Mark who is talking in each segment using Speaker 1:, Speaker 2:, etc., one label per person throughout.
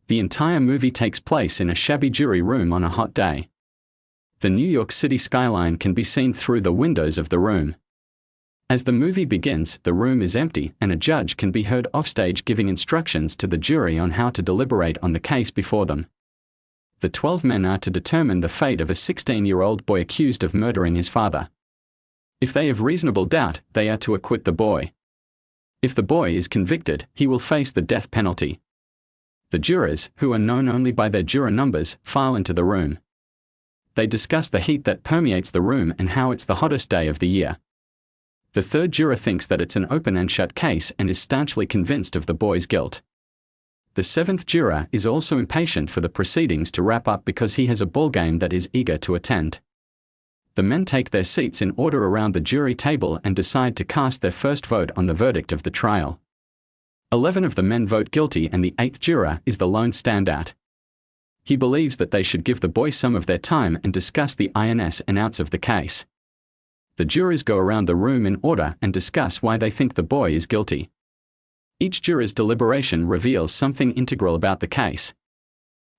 Speaker 1: The entire movie takes place in a shabby jury room on a hot day. The New York City skyline can be seen through the windows of the room. As the movie begins, the room is empty and a judge can be heard offstage giving instructions to the jury on how to deliberate on the case before them. The 12 men are to determine the fate of a 16-year-old boy accused of murdering his father. If they have reasonable doubt, they are to acquit the boy. If the boy is convicted, he will face the death penalty. The jurors, who are known only by their juror numbers, file into the room. They discuss the heat that permeates the room and how it's the hottest day of the year. The third juror thinks that it's an open and shut case and is staunchly convinced of the boy's guilt. The seventh juror is also impatient for the proceedings to wrap up because he has a ballgame that is eager to attend. The men take their seats in order around the jury table and decide to cast their first vote on the verdict of the trial. 11 of the men vote guilty and the 8th juror is the lone standout. He believes that they should give the boy some of their time and discuss the ins and outs of the case. The jurors go around the room in order and discuss why they think the boy is guilty. Each juror's deliberation reveals something integral about the case.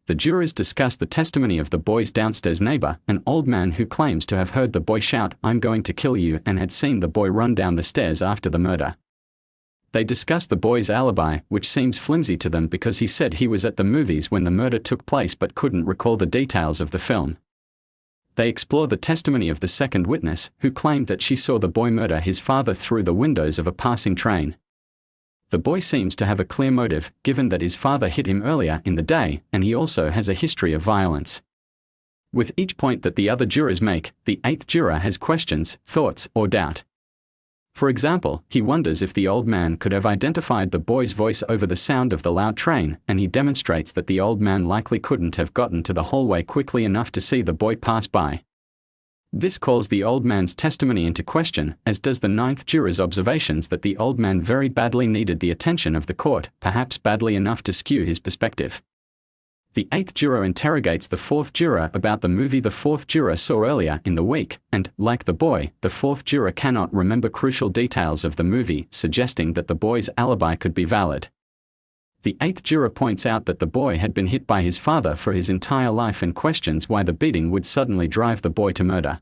Speaker 1: The jurors discuss the testimony of the boy's downstairs neighbor, an old man who claims to have heard the boy shout, "I'm going to kill you," and had seen the boy run down the stairs after the murder. They discuss the boy's alibi, which seems flimsy to them because he said he was at the movies when the murder took place but couldn't recall the details of the film. They explore the testimony of the second witness, who claimed that she saw the boy murder his father through the windows of a passing train. The boy seems to have a clear motive, given that his father hit him earlier in the day, and he also has a history of violence. With each point that the other jurors make, the 8th juror has questions, thoughts, or doubt. For example, he wonders if the old man could have identified the boy's voice over the sound of the loud train, and he demonstrates that the old man likely couldn't have gotten to the hallway quickly enough to see the boy pass by. This calls the old man's testimony into question, as does the 9th juror's observations that the old man very badly needed the attention of the court, perhaps badly enough to skew his perspective. The 8th juror interrogates the 4th juror about the movie the 4th juror saw earlier in the week, and, like the boy, the 4th juror cannot remember crucial details of the movie, suggesting that the boy's alibi could be valid. The 8th juror points out that the boy had been hit by his father for his entire life and questions why the beating would suddenly drive the boy to murder.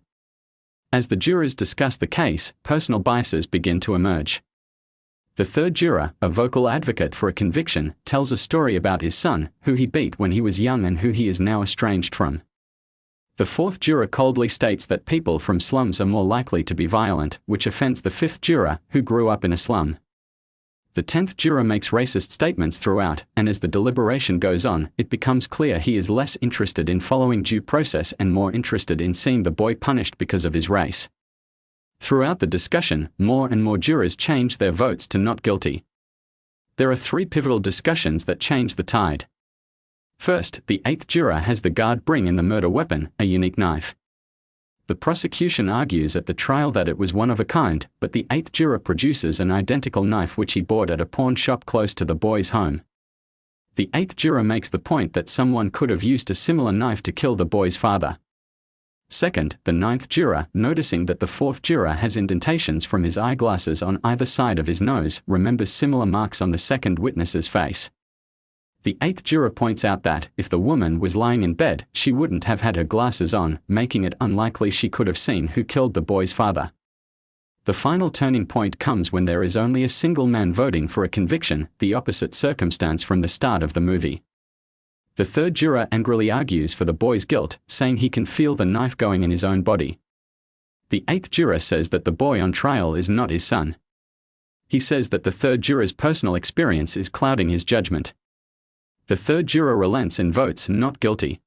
Speaker 1: As the jurors discuss the case, personal biases begin to emerge. The third juror, a vocal advocate for a conviction, tells a story about his son, who he beat when he was young and who he is now estranged from. The 4th juror coldly states that people from slums are more likely to be violent, which offends the 5th juror, who grew up in a slum. The 10th juror makes racist statements throughout, and as the deliberation goes on, it becomes clear he is less interested in following due process and more interested in seeing the boy punished because of his race. Throughout the discussion, more and more jurors change their votes to not guilty. There are 3 pivotal discussions that change the tide. First, the 8th juror has the guard bring in the murder weapon, a unique knife. The prosecution argues at the trial that it was one of a kind, but the 8th juror produces an identical knife which he bought at a pawn shop close to the boy's home. The 8th juror makes the point that someone could have used a similar knife to kill the boy's father. Second, the 9th juror, noticing that the 4th juror has indentations from his eyeglasses on either side of his nose, remembers similar marks on the second witness's face. The 8th juror points out that, if the woman was lying in bed, she wouldn't have had her glasses on, making it unlikely she could have seen who killed the boy's father. The final turning point comes when there is only a single man voting for a conviction, the opposite circumstance from the start of the movie. The third juror angrily argues for the boy's guilt, saying he can feel the knife going in his own body. The 8th juror says that the boy on trial is not his son. He says that the third juror's personal experience is clouding his judgment. The third juror relents and votes not guilty.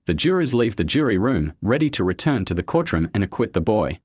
Speaker 1: The jurors leave the jury room, ready to return to the courtroom and acquit the boy.